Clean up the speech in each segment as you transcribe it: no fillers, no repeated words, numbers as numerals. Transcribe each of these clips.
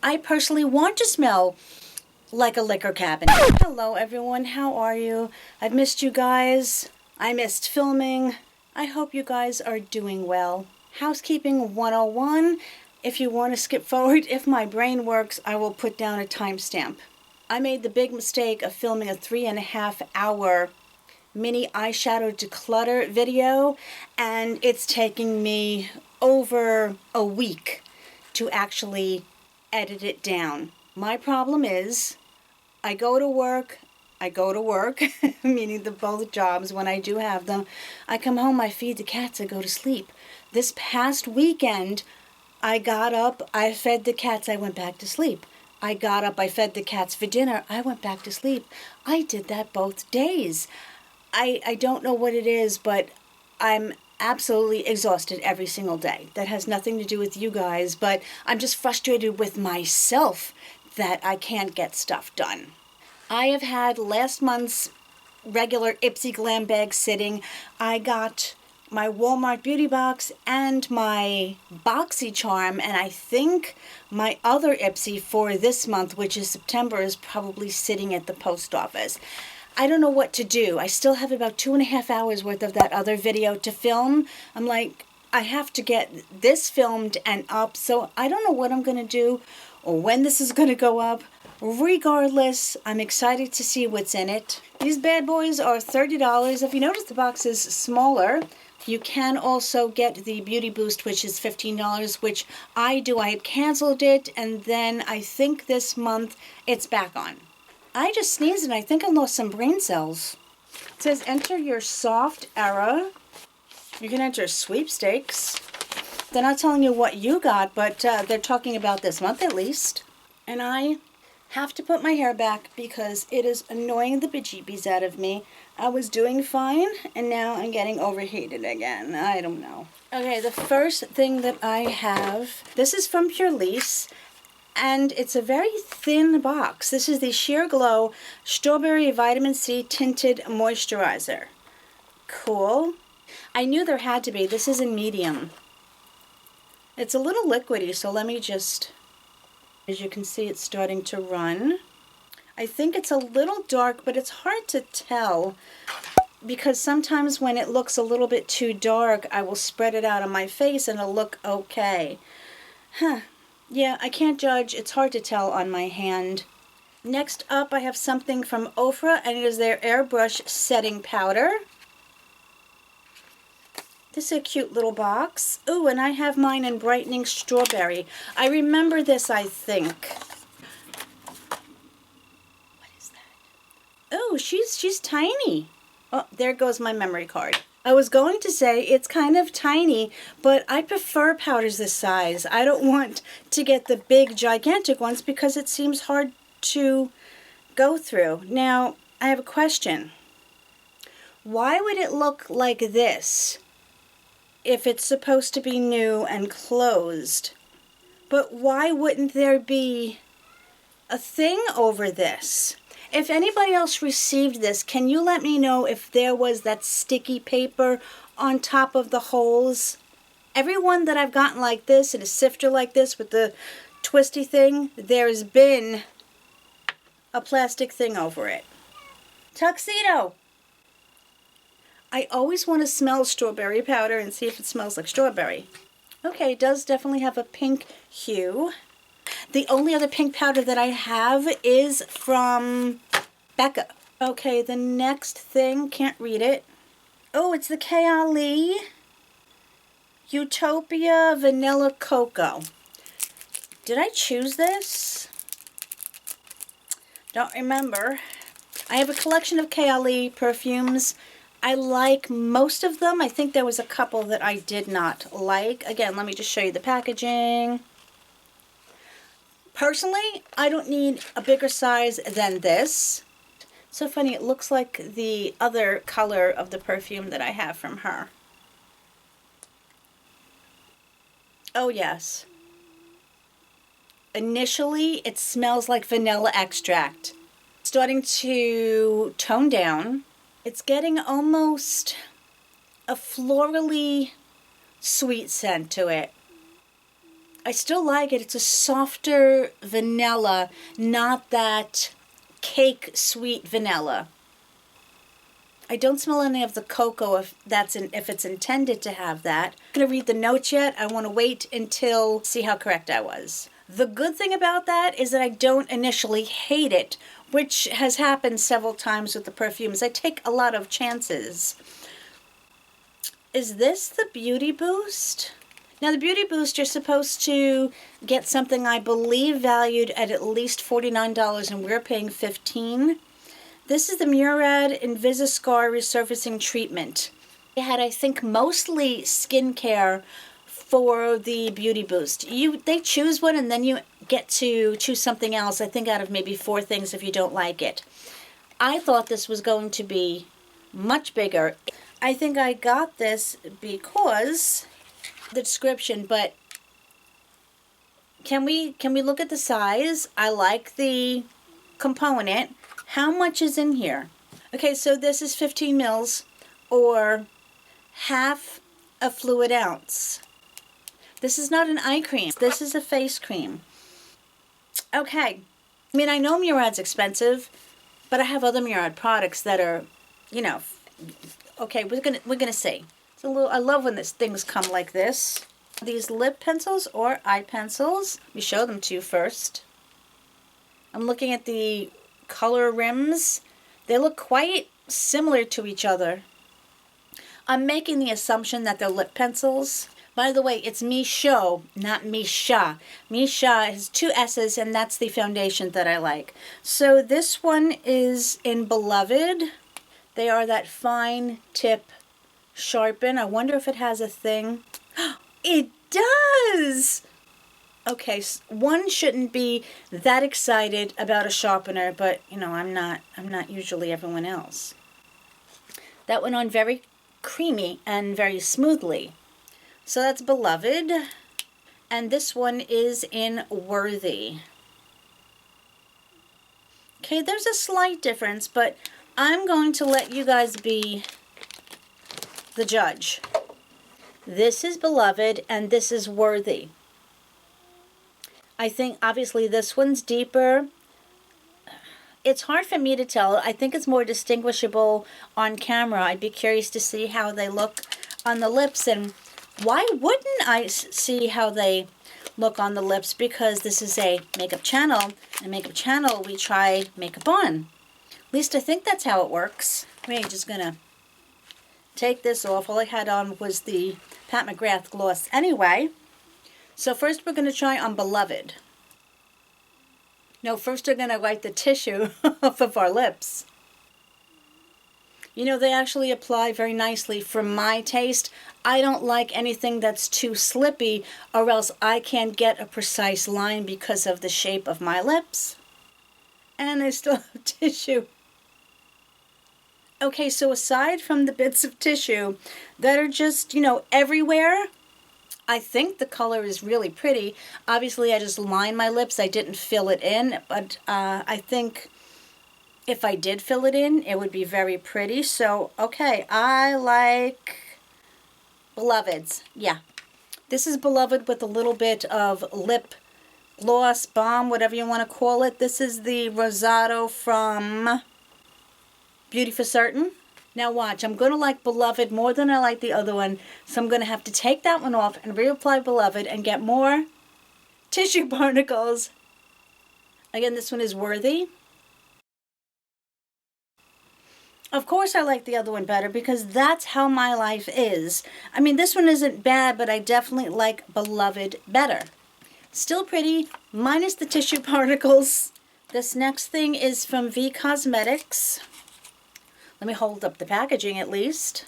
I personally want to smell like a liquor cabinet. Hello everyone, how are you? I've missed you guys. I missed filming. I hope you guys are doing well. Housekeeping 101. If you want to skip forward, if my brain works, I will put down a timestamp. I made the big mistake of filming a 3.5 hour mini eyeshadow declutter video, and it's taking me over a week to actually edit it down. My problem is I go to work, meaning the both jobs when I do have them. I come home, I feed the cats, I go to sleep. This past weekend, I got up, I fed the cats, I went back to sleep. I got up, I fed the cats for dinner, I went back to sleep. I did that both days. I don't know what it is, but I'm absolutely exhausted every single day. That has nothing to do with you guys, but I'm just frustrated with myself that I can't get stuff done. I have had last month's regular Ipsy glam bag sitting. I got my Walmart beauty box and my Boxycharm, and I think my other Ipsy for this month, which is September, is probably sitting at the post office. I don't know what to do. I still have about 2.5 hours worth of that other video to film. I'm like, I have to get this filmed and up, so I don't know what I'm going to do or when this is going to go up. Regardless, I'm excited to see what's in it. These bad boys are $30. If you notice, the box is smaller. You can also get the Beauty Boost, which is $15, which I do. I had canceled it, and then I think this month it's back on. I just sneezed and I think I lost some brain cells. It says enter your soft era. You can enter sweepstakes. They're not telling you what you got, but they're talking about this month at least. And I have to put my hair back because it is annoying the bejeebies out of me. I was doing fine and now I'm getting overheated again. I don't know. Okay, the first thing that I have, this is from Pure Lease. And it's a very thin box. This is the Sheer Glow Strawberry Vitamin C Tinted Moisturizer. Cool. I knew there had to be. This is in medium. It's a little liquidy, so let me just, as you can see, it's starting to run. I think it's a little dark, but it's hard to tell because sometimes when it looks a little bit too dark, I will spread it out on my face and it'll look okay. Huh. Yeah, I can't judge. It's hard to tell on my hand. Next up, I have something from Ofra, and it is their Airbrush Setting Powder. This is a cute little box. Ooh, and I have mine in Brightening Strawberry. I remember this, I think. What is that? Oh, she's tiny. Oh, there goes my memory card. I was going to say it's kind of tiny, but I prefer powders this size. I don't want to get the big, gigantic ones because it seems hard to go through. Now, I have a question. Why would it look like this if it's supposed to be new and closed? But why wouldn't there be a thing over this? If anybody else received this, can you let me know if there was that sticky paper on top of the holes? Everyone that I've gotten like this, in a sifter like this with the twisty thing, there's been a plastic thing over it. Tuxedo! I always want to smell strawberry powder and see if it smells like strawberry. Okay, it does definitely have a pink hue. The only other pink powder that I have is from Becca. Okay, the next thing, can't read it. Oh, it's the AIA Utopia Vanilla Cocoa. Did I choose this? Don't remember. I have a collection of AIA perfumes. I like most of them. I think there was a couple that I did not like. Again, let me just show you the packaging. Personally, I don't need a bigger size than this. So funny, it looks like the other color of the perfume that I have from her. Oh yes. Initially, it smells like vanilla extract. Starting to tone down. It's getting almost a florally sweet scent to it. I still like it. It's a softer vanilla, not that cake sweet vanilla. I don't smell any of the cocoa if it's intended to have that. I'm going to read the notes yet. I want to wait until see how correct I was. The good thing about that is that I don't initially hate it, which has happened several times with the perfumes. I take a lot of chances. Is this the Beauty Boost? Now the Beauty Boost, you're supposed to get something I believe valued at least $49 and we're paying $15. This is the Murad Invisiscar Resurfacing Treatment. They had, I think, mostly skincare for the Beauty Boost. They choose one and then you get to choose something else, I think out of maybe 4 things if you don't like it. I thought this was going to be much bigger. I think I got this because the description, but can we look at the size? I like the component. How much is in here? Okay, so this is 15 mils or half a fluid ounce. This is not an eye cream. This is a face cream. Okay. I mean, I know Murad's expensive, but I have other Murad products that are, you know, okay, we're gonna see. It's a little, I love when things come like this. These lip pencils or eye pencils. Let me show them to you first. I'm looking at the color rims. They look quite similar to each other. I'm making the assumption that they're lip pencils. By the way, it's Misho, not Misha. Misha has 2 S's and that's the foundation that I like. So this one is in Beloved. They are that fine tip sharpen. I wonder if it has a thing. It does! Okay, one shouldn't be that excited about a sharpener, but you know, I'm not usually everyone else. That went on very creamy and very smoothly. So that's Beloved, and this one is in Worthy. Okay, there's a slight difference, but I'm going to let you guys be the judge. This is Beloved, and this is Worthy. I think obviously this one's deeper. It's hard for me to tell. I think it's more distinguishable on camera. I'd be curious to see how they look on the lips, and why wouldn't I see how they look on the lips? Because this is a makeup channel, and makeup channel we try makeup on. At least I think that's how it works. I'm just gonna take this off. All I had on was the Pat McGrath gloss anyway. So first we're going to try on Beloved. No, first we're going to wipe the tissue off of our lips. You know, they actually apply very nicely for my taste. I don't like anything that's too slippy or else I can't get a precise line because of the shape of my lips. And I still have tissue. Okay, so aside from the bits of tissue that are just, you know, everywhere, I think the color is really pretty. Obviously, I just lined my lips. I didn't fill it in, but I think if I did fill it in, it would be very pretty. So, okay, I like Beloveds. Yeah. This is Beloved with a little bit of lip gloss, balm, whatever you want to call it. This is the Rosado from Beauty for Certain. Now watch, I'm going to like Beloved more than I like the other one, so I'm going to have to take that one off and reapply Beloved and get more tissue particles. Again, this one is Worthy. Of course I like the other one better because that's how my life is. I mean, this one isn't bad, but I definitely like Beloved better. Still pretty, minus the tissue particles. This next thing is from V Cosmetics. Let me hold up the packaging at least.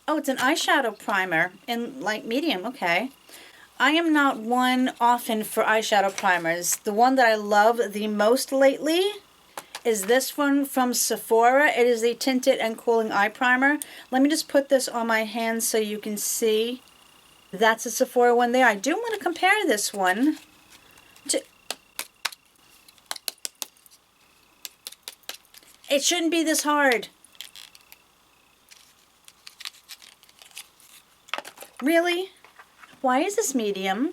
Oh, it's an eyeshadow primer in light medium. Okay. I am not one often for eyeshadow primers. The one that I love the most lately is this one from Sephora. It is the Tinted and Cooling Eye Primer. Let me just put this on my hand so you can see. That's a Sephora one there. I do want to compare this one to... It shouldn't be this hard. Really? Why is this medium?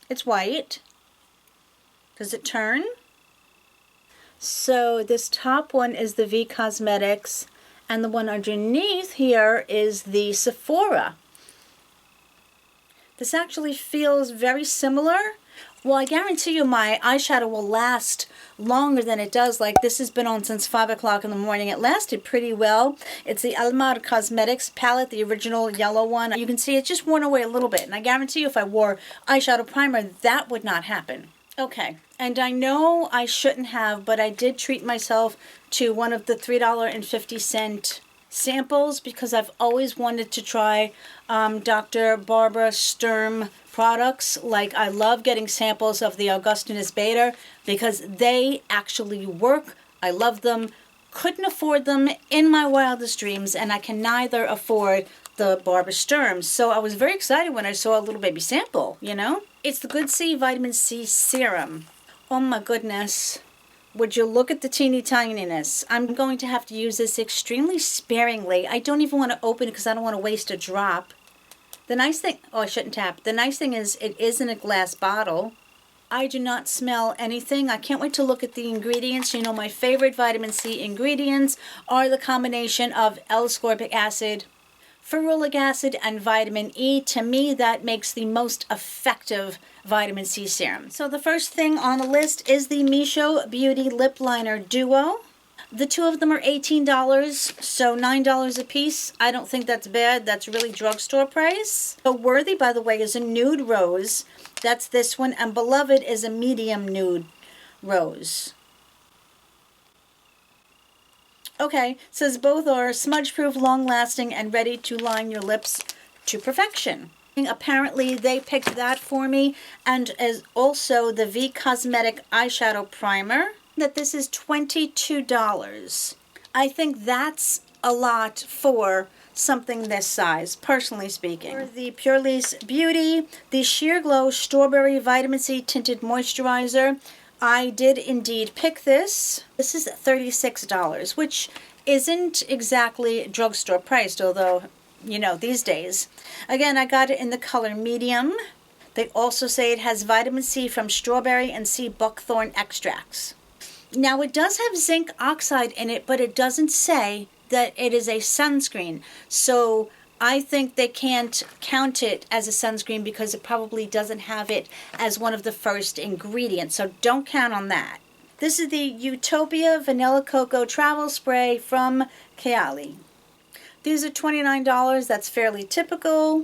It's white. Does it turn? So this top one is the V Cosmetics, and the one underneath here is the Sephora. This actually feels very similar. Well, I guarantee you my eyeshadow will last longer than it does. Like, this has been on since 5 o'clock in the morning. It lasted pretty well. It's the Almar Cosmetics palette, the original yellow one. You can see it just worn away a little bit. And I guarantee you if I wore eyeshadow primer, that would not happen. Okay, and I know I shouldn't have, but I did treat myself to one of the $3.50 samples because I've always wanted to try Dr. Barbara Sturm products. Like, I love getting samples of the Augustinus Beta because they actually work. I love them. Couldn't afford them in my wildest dreams, and I can neither afford the Barbara Sturm. So I was very excited when I saw a little baby sample, you know? It's the Good C Vitamin C Serum. Oh my goodness. Would you look at the teeny tininess? I'm going to have to use this extremely sparingly. I don't even want to open it because I don't want to waste a drop. The nice thing, oh, I shouldn't tap. The nice thing is it is in a glass bottle. I do not smell anything. I can't wait to look at the ingredients. You know, my favorite vitamin C ingredients are the combination of L-ascorbic acid, ferulic acid, and vitamin E. To me, that makes the most effective vitamin C serum. So the first thing on the list is the Misho Beauty Lip Liner Duo. The two of them are $18, so $9 a piece. I don't think that's bad. That's really drugstore price. So Worthy, by the way, is a nude rose. That's this one. And Beloved is a medium nude rose. Okay, says both are smudge-proof, long-lasting, and ready to line your lips to perfection. Apparently, they picked that for me, and as also the V Cosmetic eyeshadow primer. That this is $22. I think that's a lot for something this size, personally speaking. For the Purely's Beauty, the Sheer Glow Strawberry Vitamin C Tinted Moisturizer. I did indeed pick this. This is $36, which isn't exactly drugstore priced, although, you know, these days. Again, I got it in the color medium. They also say it has vitamin C from strawberry and sea buckthorn extracts. Now, it does have zinc oxide in it, but it doesn't say that it is a sunscreen. So I think they can't count it as a sunscreen because it probably doesn't have it as one of the first ingredients. So don't count on that. This is the Utopia Vanilla Cocoa Travel Spray from Kayali. These are $29. That's fairly typical.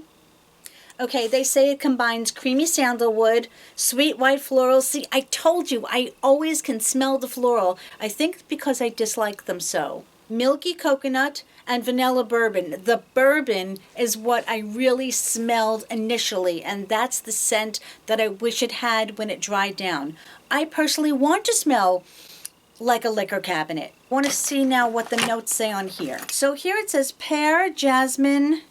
Okay, they say it combines creamy sandalwood, sweet white floral. See, I told you, I always can smell the floral. I think because I dislike them so. Milky coconut and vanilla bourbon. The bourbon is what I really smelled initially, and that's the scent that I wish it had when it dried down. I personally want to smell like a liquor cabinet. I want to see now what the notes say on here. So here it says pear, jasmine,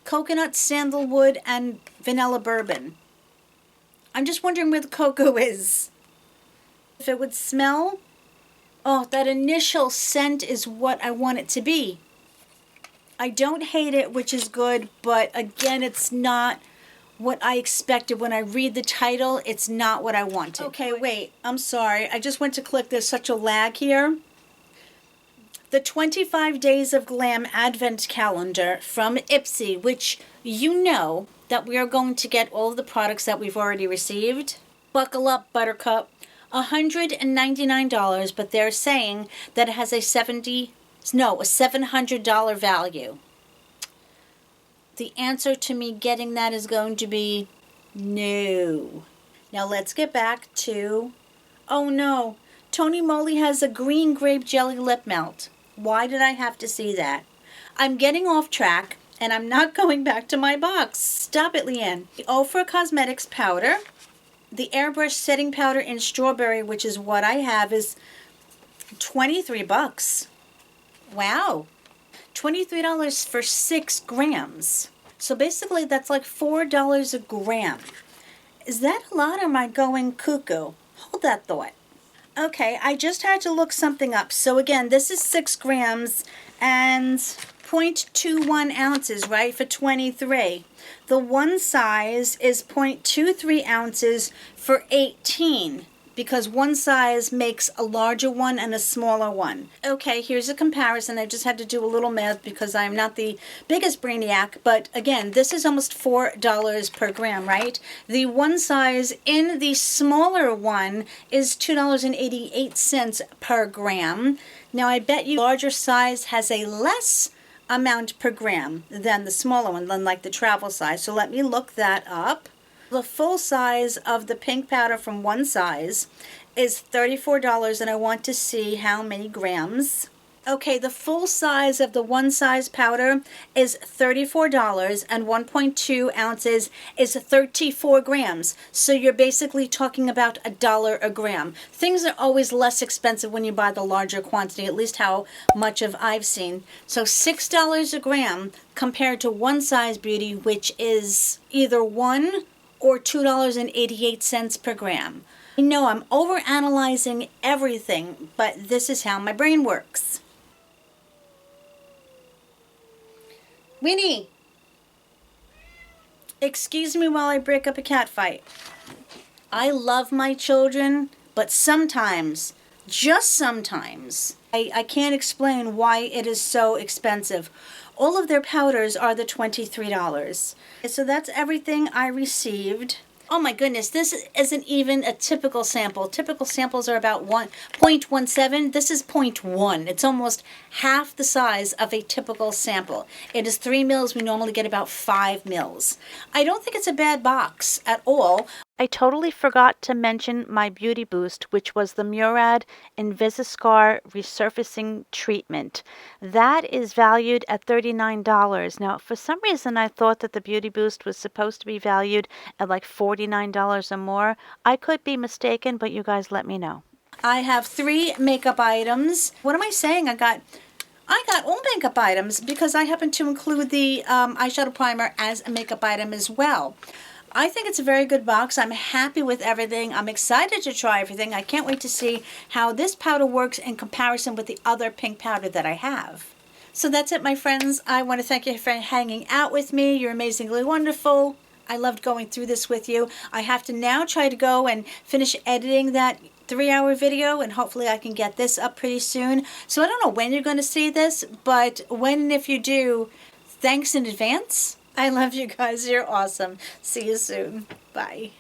coconut, sandalwood, and vanilla bourbon. I'm just wondering where the cocoa is. If it would smell. Oh, that initial scent is what I want it to be. I don't hate it, which is good, but again, it's not what I expected. When I read the title, it's not what I wanted. Okay, wait, I'm sorry. I just went to click. There's such a lag here. The 25 Days of Glam Advent Calendar from Ipsy, which you know that we are going to get all of the products that we've already received. Buckle up, Buttercup. $199, but they're saying that it has a $700 value. The answer to me getting that is going to be no. Now let's get back to, oh no, Tony Moly has a green grape jelly lip melt. Why did I have to see that? I'm getting off track and I'm not going back to my box. Stop it, Leann. The Ofra Cosmetics powder. The airbrush setting powder in strawberry, which is what I have, is $23. Wow. $23 for 6 grams. So basically that's like $4 a gram. Is that a lot or am I going cuckoo? Hold that thought. Okay, I just had to look something up. So again, this is 6 grams and 0.21 ounces, right, for 23. The one size is 0.23 ounces for 18, because one size makes a larger one and a smaller one. Okay, here's a comparison. I just had to do a little math because I'm not the biggest brainiac, but again, this is almost $4 per gram, right? The one size in the smaller one is $2.88 per gram. Now, I bet you larger size has a less amount per gram than the smaller one, than like the travel size. So let me look that up. The full size of the pink powder from one size is $34, and I want to see how many grams. Okay, the full size of the one size powder is $34, and 1.2 ounces is 34 grams. So you're basically talking about $1 a gram. Things are always less expensive when you buy the larger quantity, at least how much of I've seen. So $6 a gram compared to one size beauty, which is either $1 or $2.88 per gram. I know I'm overanalyzing everything, but this is how my brain works. Winnie, excuse me while I break up a cat fight. I love my children, but sometimes, just sometimes, I can't explain why it is so expensive. All of their powders are the $23. So that's everything I received. Oh my goodness, this isn't even a typical sample. Typical samples are about 0.17. This is 0.1. It's almost half the size of a typical sample. It is 3 mils. We normally get about 5 mils. I don't think it's a bad box at all. I totally forgot to mention my beauty boost, which was the Murad Invisiscar Resurfacing Treatment. That is valued at $39. Now, for some reason, I thought that the beauty boost was supposed to be valued at like $49 or more. I could be mistaken, but you guys let me know. I have 3 makeup items. What am I saying? I got all makeup items because I happen to include the eyeshadow primer as a makeup item as well. I think it's a very good box. I'm happy with everything. I'm excited to try everything. I can't wait to see how this powder works in comparison with the other pink powder that I have. So that's it, my friends. I want to thank you for hanging out with me. You're amazingly wonderful. I loved going through this with you. I have to now try to go and finish editing that 3-hour video, and hopefully I can get this up pretty soon. So I don't know when you're going to see this, but when and if you do, thanks in advance. I love you guys. You're awesome. See you soon. Bye.